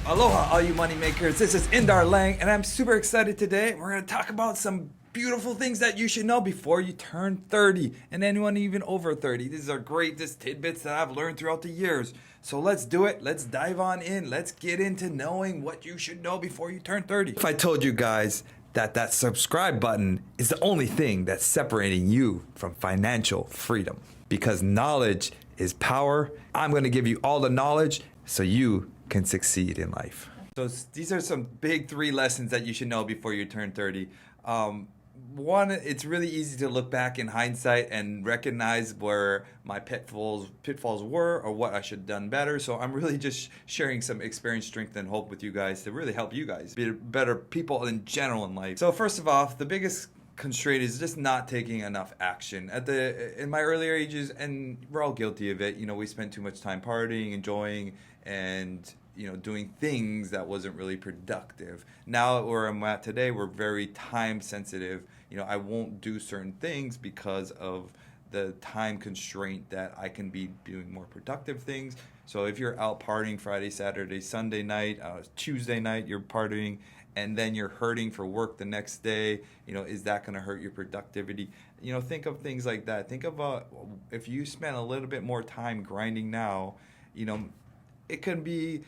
Aloha, all you money makers. This is Indar Lange, and I'm super excited today. We're going to talk about some beautiful things that you should know before you turn 30, and anyone even over 30. These are great tidbits that I've learned throughout the years. So let's do it. Let's dive on in. Let's get into knowing what you should know before you turn 30. If I told you guys that subscribe button is the only thing that's separating you from financial freedom, because knowledge is power. I'm going to give you all the knowledge so you can succeed in life. So these are some big 3 lessons that you should know before you turn 30. One, it's really easy to look back in hindsight and recognize where my pitfalls were or what I should have done better. So I'm really just sharing some experience, strength, and hope with you guys to really help you guys be better people in general in life. So first of all, the biggest constraint is just not taking enough action. In my earlier ages, and we're all guilty of it, we spent too much time partying, enjoying, and doing things that wasn't really productive. Now where I'm at today, we're very time sensitive. I won't do certain things because of the time constraint that I can be doing more productive things. So if you're out partying Friday, Saturday, Sunday night, Tuesday night, you're partying, and then you're hurting for work the next day, is that going to hurt your productivity? Think of things like that. Think about if you spend a little bit more time grinding now, it can be,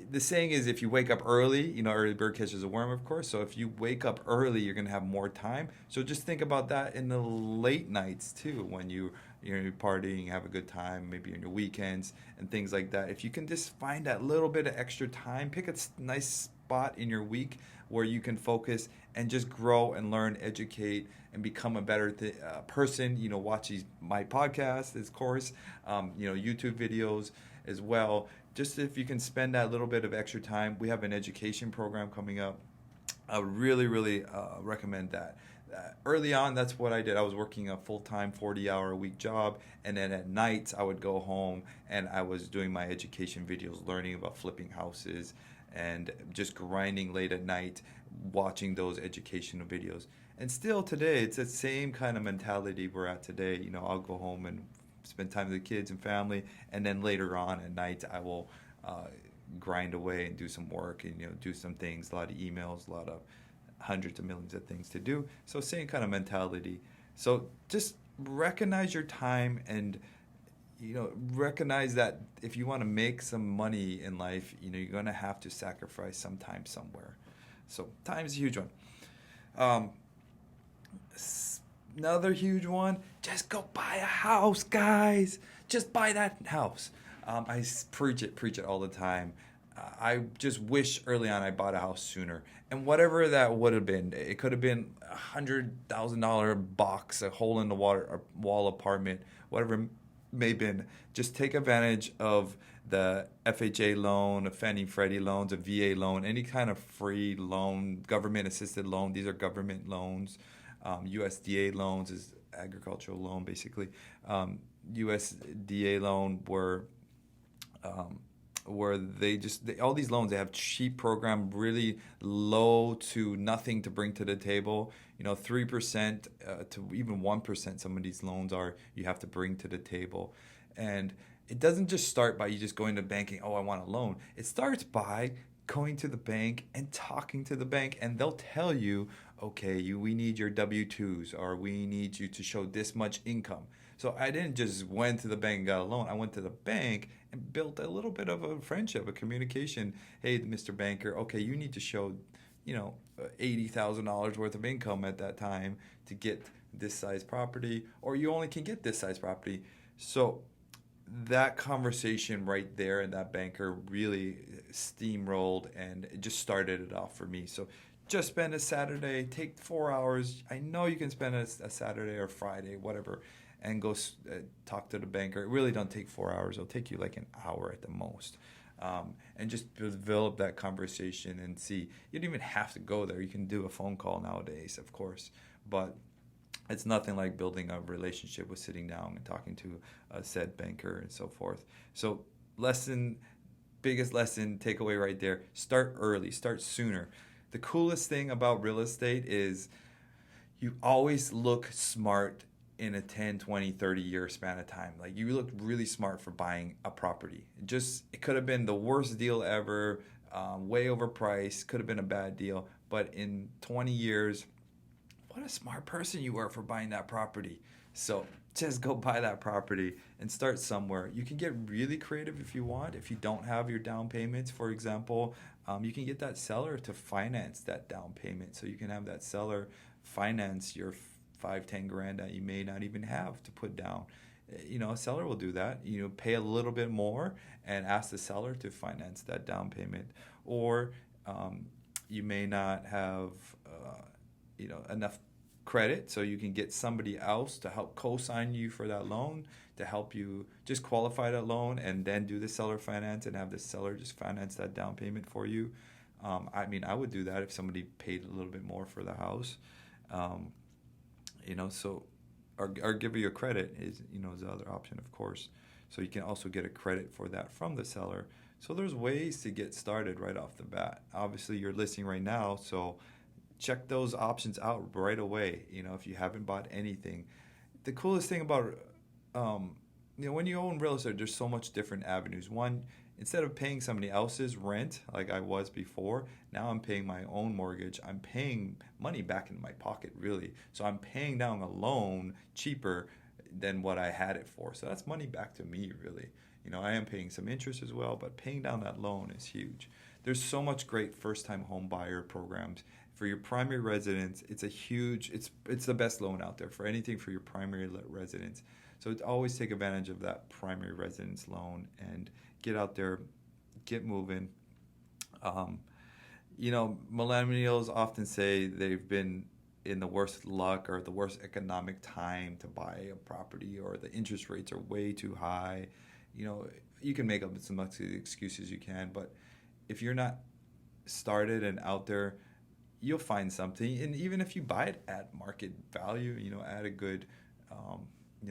the saying is if you wake up early, early bird catches a worm, of course. So if you wake up early, you're going to have more time. So just think about that in the late nights too, when you're partying, have a good time, maybe on your weekends and things like that. If you can just find that little bit of extra time, pick a nice spot in your week where you can focus and just grow and learn, educate, and become a better person. Watch my podcast, of course, YouTube videos as well. Just if you can spend that little bit of extra time. We have an education program coming up. I really recommend that. Early on, that's what I did. I was working a full-time 40-hour-a-week job, and then at nights I would go home and I was doing my education videos, learning about flipping houses and just grinding late at night, watching those educational videos. And still today, it's the same kind of mentality we're at today. I'll go home and spend time with the kids and family, and then later on at night I will grind away and do some work and do some things, a lot of emails, a lot of hundreds of millions of things to do. So same kind of mentality. So just recognize your time and recognize that if you want to make some money in life, you're going to have to sacrifice some time somewhere. So time is a huge one. Another huge one, just go buy a house, guys. Just buy that house. I preach it all the time. I just wish early on I bought a house sooner. And whatever that would have been, it could have been $100,000 box, a hole in the wall apartment, whatever it may have been. Just take advantage of the FHA loan, a Fannie Freddie loans, a VA loan, any kind of free loan, government assisted loan. These are government loans. USDA loans is agricultural loan, basically. USDA loan where all these loans, they have cheap program, really low to nothing to bring to the table. 3% to even 1%. Some of these loans you have to bring to the table, and it doesn't just start by you just going to banking. Oh, I want a loan. It starts by going to the bank and talking to the bank, and they'll tell you, okay, we need your W-2s, or we need you to show this much income. So I didn't just went to the bank and got a loan. I went to the bank and built a little bit of a friendship, a communication. Hey, Mr. Banker, okay, you need to show, $80,000 worth of income at that time to get this size property, or you only can get this size property. So that conversation right there and that banker really steamrolled, and it just started it off for me. So just spend a Saturday, take 4 hours. I know you can spend a Saturday or Friday, whatever, and go talk to the banker. It really don't take 4 hours. It'll take you like an hour at the most. And just develop that conversation and see. You don't even have to go there. You can do a phone call nowadays, of course. But it's nothing like building a relationship with sitting down and talking to a said banker and so forth. So biggest lesson, takeaway right there, start early, start sooner. The coolest thing about real estate is you always look smart in a 10, 20, 30 year span of time. Like, you look really smart for buying a property. It could have been the worst deal ever. way overpriced, could have been a bad deal. But in 20 years, what a smart person you were for buying that property. So just go buy that property and start somewhere. You can get really creative if you want. If you don't have your down payments, for example, you can get that seller to finance that down payment. So you can have that seller finance your 5-10 grand that you may not even have to put down. A seller will do that. Pay a little bit more and ask the seller to finance that down payment. Or you may not have enough credit, so you can get somebody else to help co-sign you for that loan, to help you just qualify that loan and then do the seller finance and have the seller just finance that down payment for you. I would do that if somebody paid a little bit more for the house. So or give you a credit is the other option, of course. So you can also get a credit for that from the seller. So there's ways to get started right off the bat. Obviously, you're listing right now, so check those options out right away. If you haven't bought anything, the coolest thing about when you own real estate, there's so much different avenues. One, instead of paying somebody else's rent like I was before, now I'm paying my own mortgage. I'm paying money back in my pocket, really. So I'm paying down a loan cheaper than what I had it for. So that's money back to me, really. I am paying some interest as well, but paying down that loan is huge. There's so much great first-time home buyer programs. For your primary residence, it's the best loan out there for anything for your primary residence. So always take advantage of that primary residence loan and get out there, get moving. Millennials often say they've been in the worst luck or the worst economic time to buy a property, or the interest rates are way too high. You can make up as much excuses you can, but if you're not started and out there, you'll find something. And even if you buy it at market value, at a good,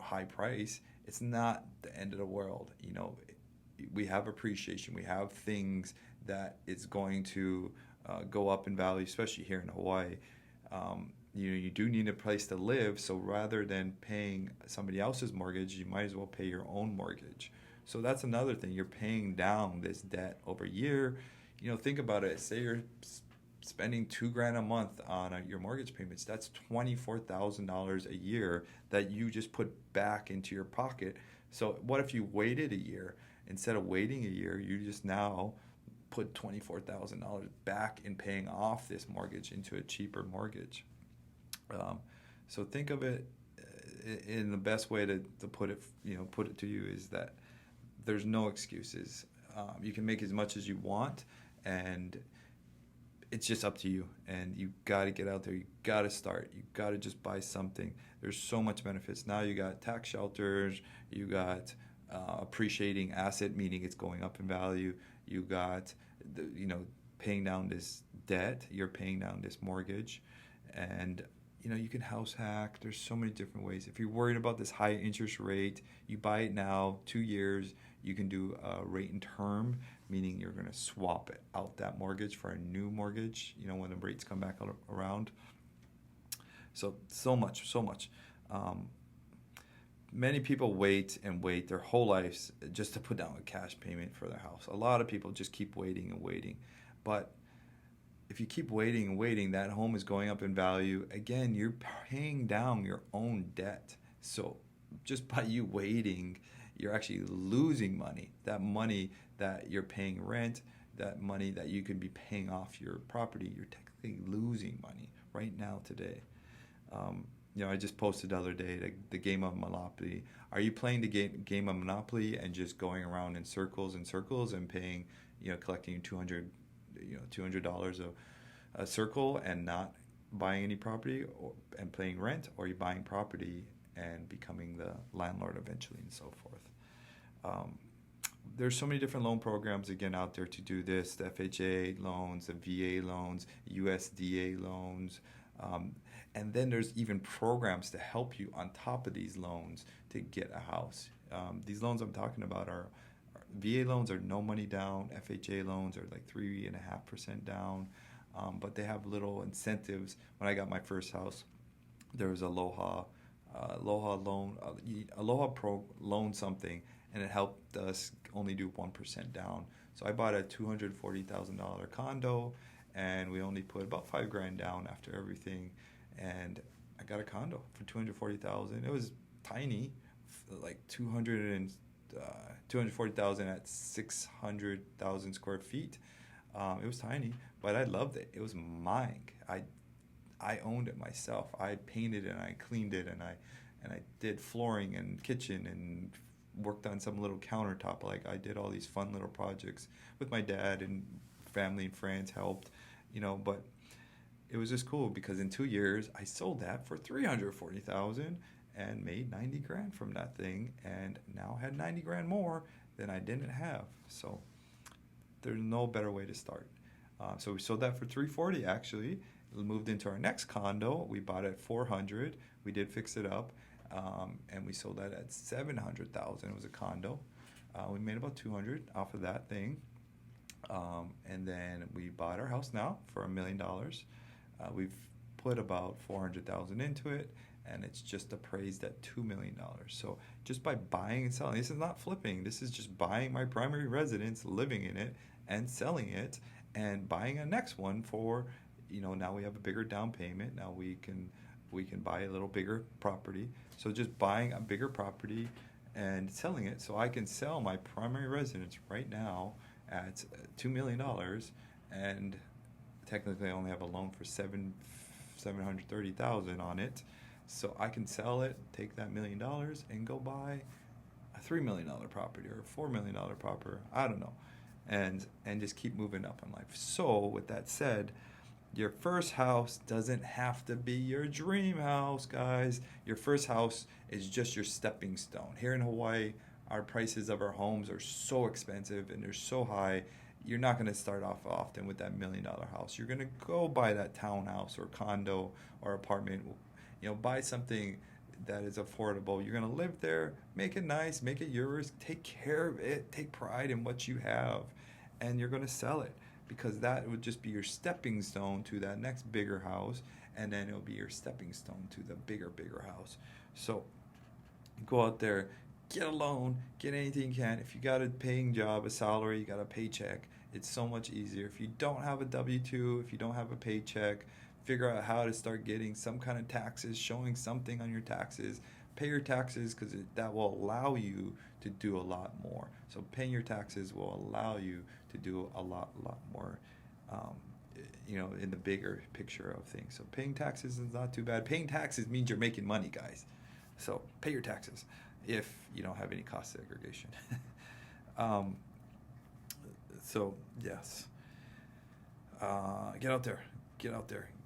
high price, it's not the end of the world. We have appreciation. We have things that it's going to go up in value, especially here in Hawaii. You do need a place to live, so rather than paying somebody else's mortgage, you might as well pay your own mortgage. So that's another thing. You're paying down this debt over a year. Think about it. Say you're spending $2,000 a month on your mortgage payments. That's $24,000 a year that you just put back into your pocket. So what if you waited a year? Instead of waiting a year, you just now put $24,000 back in paying off this mortgage into a cheaper mortgage. So think of it in the best way to put it to you is that there's no excuses. You can make as much as you want, and it's just up to you. And you got to get out there. You got to start. You got to just buy something. There's so much benefits. Now you got tax shelters. You got appreciating asset, meaning it's going up in value. You got paying down this debt. You're paying down this mortgage, and you can house hack. There's so many different ways. If you're worried about this high interest rate, you buy it now, 2 years. You can do a rate and term, meaning you're going to swap it out, that mortgage, for a new mortgage, when the rates come back around. So much. Many people wait their whole lives just to put down a cash payment for their house. A lot of people just keep waiting and waiting. But if you keep waiting and waiting, that home is going up in value. Again, you're paying down your own debt. So just by you waiting, you're actually losing money. That money that you're paying rent, that money that you could be paying off your property, you're technically losing money right now today. I just posted the other day the game of Monopoly. Are you playing the game of Monopoly and just going around in circles and paying, collecting $200 a circle and not buying any property and paying rent, or are you buying property and becoming the landlord eventually, and so forth? There's so many different loan programs again out there to do this: the FHA loans, the VA loans, USDA loans, and then there's even programs to help you on top of these loans to get a house. These loans I'm talking about are VA loans are no money down. FHA loans are like 3.5% down, but they have little incentives. When I got my first house, there was Aloha loan, Aloha Pro loan something, and it helped us only do 1% down. So I bought a $240,000 condo, and we only put about 5 grand down after everything, and I got a condo for 240,000. It was tiny, like 240,000 at 600,000 square feet. It was tiny, but I loved it. It was mine. I owned it myself. I painted it and I cleaned it, and I did flooring and kitchen and worked on some little countertop. Like, I did all these fun little projects with my dad, and family and friends helped, but it was just cool because in 2 years I sold that for 340,000 and made 90 grand from that thing, and now had 90 grand more than I didn't have. So there's no better way to start. So we sold that for 340 actually. We moved into our next condo. We bought it at 400. We did fix it up, and we sold that at 700,000. It was a condo. We made about 200 off of that thing, and then we bought our house now for $1 million. We've put about 400,000 into it, and it's just appraised at $2 million. So just by buying and selling, this is not flipping. This is just buying my primary residence, living in it, and selling it, and buying a next one for, now we have a bigger down payment. Now we can buy a little bigger property. So just buying a bigger property and selling it, so I can sell my primary residence right now at $2 million, and technically I only have a loan for $730,000 on it. So I can sell it, take that $1 million, and go buy a $3 million property or a $4 million property. I don't know, and just keep moving up in life. So with that said, your first house doesn't have to be your dream house, guys. Your first house is just your stepping stone. Here in Hawaii, our prices of our homes are so expensive and they're so high. You're not going to start off often with that $1 million house. You're going to go buy that townhouse or condo or apartment. Buy something that is affordable. You're going to live there, make it nice, make it yours, take care of it, take pride in what you have, and you're going to sell it, because that would just be your stepping stone to that next bigger house, and then it'll be your stepping stone to the bigger house. So go out there, get a loan, get anything you can. If you got a paying job, a salary, you got a paycheck, it's so much easier. If you don't have a W-2, if you don't have a paycheck, figure out how to start getting some kind of taxes, showing something on your taxes. Pay your taxes, because that will allow you to do a lot more. So paying your taxes will allow you to do a lot more, in the bigger picture of things. So paying taxes is not too bad. Paying taxes means you're making money, guys. So pay your taxes if you don't have any cost segregation. So yes, get out there,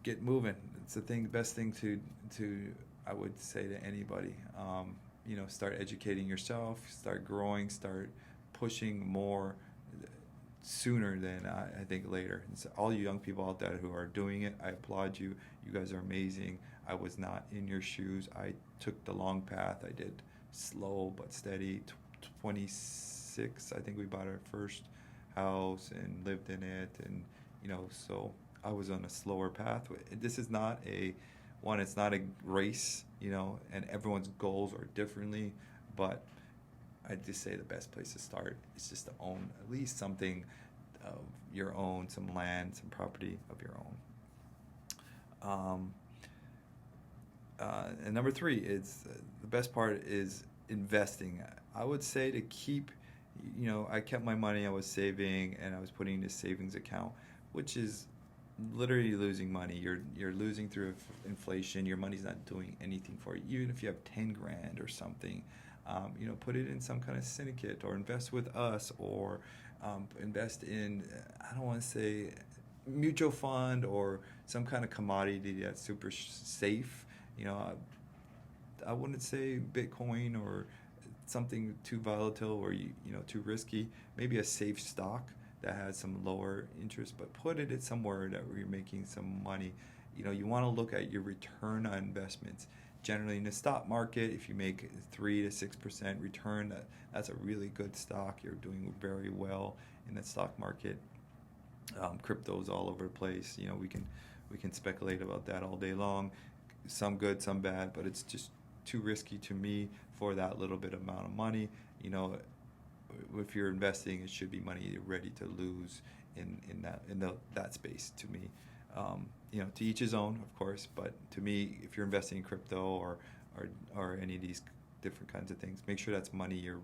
get moving. It's the best thing to I would say to anybody. Start educating yourself, start growing, start pushing more sooner than I think later. And so all you young people out there who are doing it, I applaud you. You guys are amazing. I was not in your shoes. I took the long path. I did slow but steady. 26, I think we bought our first house and lived in it, and so I was on a slower path. This is not it's not a race, and everyone's goals are differently, but I just say the best place to start is just to own at least something of your own, some land, some property of your own. And number 3 is the best part is investing. I would say to keep, I kept my money, I was saving, and I was putting in a savings account, which is literally losing money. You're losing through inflation. Your money's not doing anything for you. Even if you have 10 grand or something, put it in some kind of syndicate, or invest with us, or invest in, I don't want to say mutual fund, or some kind of commodity that's super safe. I wouldn't say Bitcoin or something too volatile or too risky. Maybe a safe stock that has some lower interest, but put it at somewhere that you're making some money. You want to look at your return on investments. Generally, in the stock market, if you make 3 to 6% return, that's a really good stock. You're doing very well in the stock market. Crypto's all over the place. We can speculate about that all day long. Some good, some bad, but it's just too risky to me for that little bit amount of money. if you're investing, it should be money you're ready to lose that space. To me, to each his own, of course. But to me, if you're investing in crypto or any of these different kinds of things, make sure that's money you're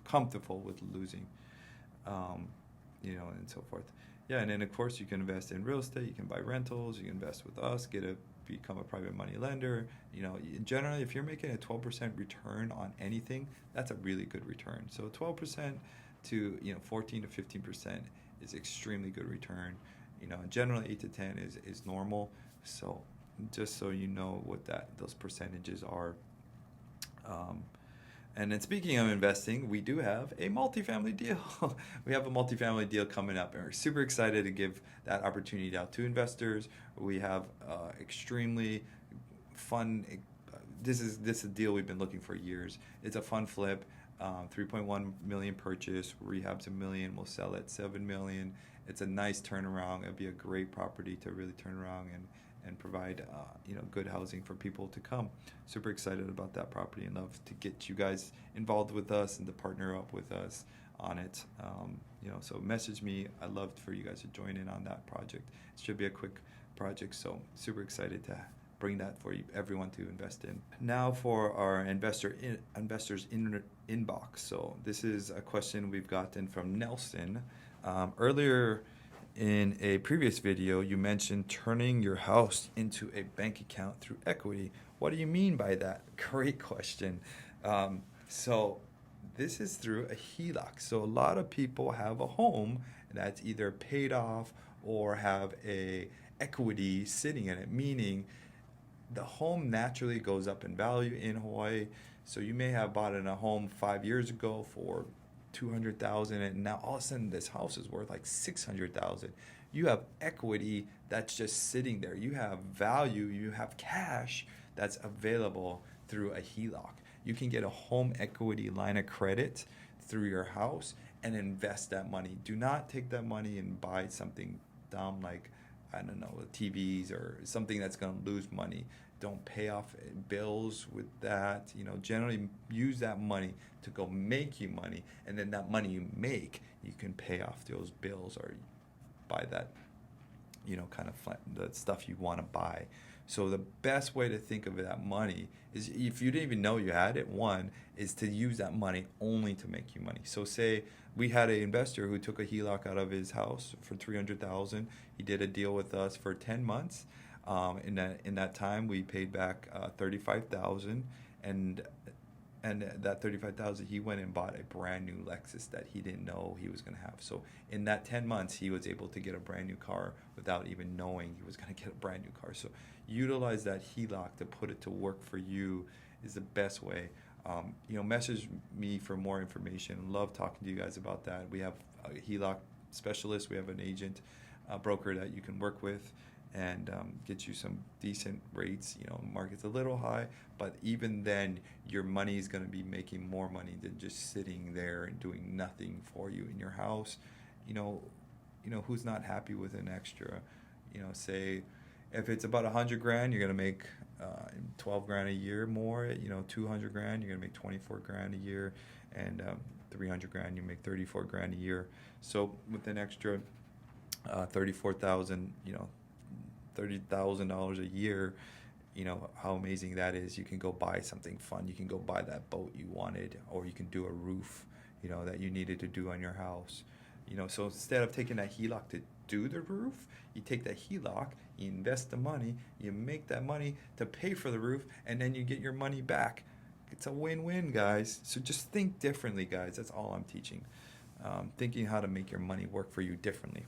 comfortable with losing, and so forth. Yeah, and then of course you can invest in real estate. You can buy rentals. You can invest with us. Become a private money lender. Generally, if you're making a 12% return on anything, that's a really good return. So 12% to 14 to 15% is extremely good return. Generally 8 to 10 is normal. So just so you know what those percentages are. And then speaking of investing, we do have a multifamily deal. We have a multifamily deal coming up, and we're super excited to give that opportunity out to investors. We have extremely fun. This is a deal we've been looking for years. It's a fun flip. 3.1 million purchase, rehab's $1 million. We'll sell it $7 million. It's a nice turnaround. It'll be a great property to really turn around and provide good housing for people to come. Super excited about that property and love to get you guys involved with us and to partner up with us on it. So message me. I'd love for you guys to join in on that project. It should be a quick project, so super excited to bring that for everyone to invest in. Now for our investors inbox. So this is a question we've gotten from Nelson. Earlier in a previous video, you mentioned turning your house into a bank account through equity. What do you mean by that? Great question. So this is through a HELOC. So a lot of people have a home that's either paid off or have a equity sitting in it, meaning the home naturally goes up in value in Hawaii. So you may have bought in a home 5 years ago for $200,000, and now all of a sudden this house is worth like $600,000. You have equity that's just sitting there. You have value. You have cash that's available through a HELOC. You can get a home equity line of credit through your house and invest that money. Do not take that money and buy something dumb like, I don't know, TVs or something that's going to lose money. Don't pay off bills with that. Generally use that money to go make you money, and then that money you make, you can pay off those bills or buy that, kind of the stuff you want to buy. So the best way to think of that money is, if you didn't even know you had it, one is to use that money only to make you money. So say we had an investor who took a HELOC out of his house for $300,000. He did a deal with us for 10 months. In that time, we paid back $35,000, and that $35,000, he went and bought a brand new Lexus that he didn't know he was going to have. So in that 10 months, he was able to get a brand new car without even knowing he was going to get a brand new car. So utilize that HELOC to put it to work for you is the best way. Message me for more information. Love talking to you guys about that. We have a HELOC specialist. We have an agent, broker that you can work with and get you some decent rates. Market's a little high, but even then, your money is going to be making more money than just sitting there and doing nothing for you in your house. Who's not happy with an extra? Say if it's about $100,000, you're going to make $12,000 a year more. $200,000, you're going to make $24,000 a year, and $300,000, you make $34,000 a year. So with an extra $34,000, $30,000 a year, how amazing that is. You can go buy something fun. You can go buy that boat you wanted, or you can do a roof, that you needed to do on your house. So instead of taking that HELOC to do the roof, you take that HELOC, you invest the money, you make that money to pay for the roof, and then you get your money back. It's a win-win, guys. So just think differently, guys. That's all I'm teaching. Thinking how to make your money work for you differently.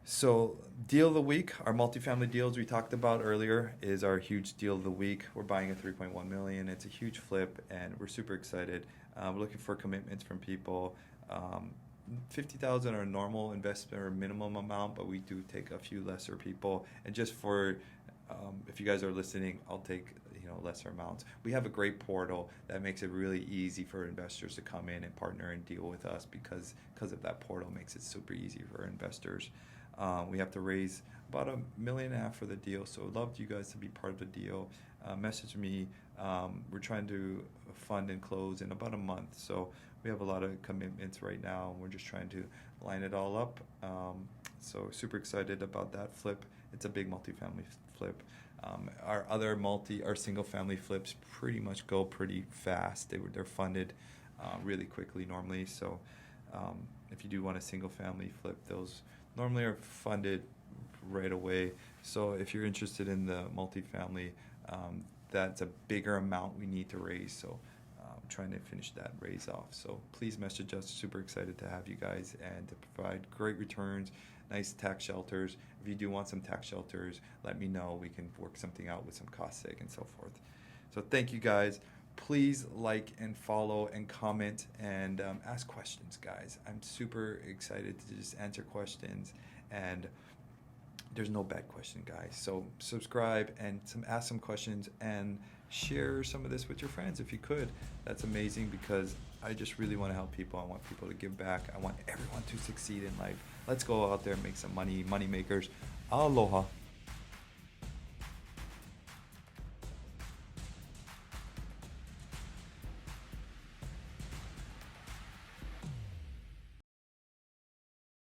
So deal of the week, our multifamily deals we talked about earlier is our huge deal of the week. We're buying a $3.1 million. It's a huge flip, and we're super excited. We're looking for commitments from people. $50,000 are normal investment or minimum amount, but we do take a few lesser people. And just for, if you guys are listening, I'll take lesser amounts. We have a great portal that makes it really easy for investors to come in and partner and deal with us because of that portal makes it super easy for investors. We have to raise about $1.5 million for the deal, so I'd love you guys to be part of the deal. message me. We're trying to fund and close in about a month, so we have a lot of commitments right now, and we're just trying to line it all up. So super excited about that flip. It's a big multifamily flip. Our single family flips pretty much go pretty fast. They're funded really quickly normally. So if you do want a single family flip, those normally are funded right away. So if you're interested in the multifamily, that's a bigger amount we need to raise. So I'm trying to finish that raise off. So please message us. Super excited to have you guys and to provide great returns, nice tax shelters. If you do want some tax shelters, let me know. We can work something out with some cost seg and so forth. So thank you guys. Please like and follow and comment and ask questions, guys. I'm super excited to just answer questions, and there's no bad question, guys. So subscribe and ask some questions and share some of this with your friends if you could. That's amazing, because I just really want to help people. I want people to give back. I want everyone to succeed in life. Let's go out there and make some money, money makers. Aloha.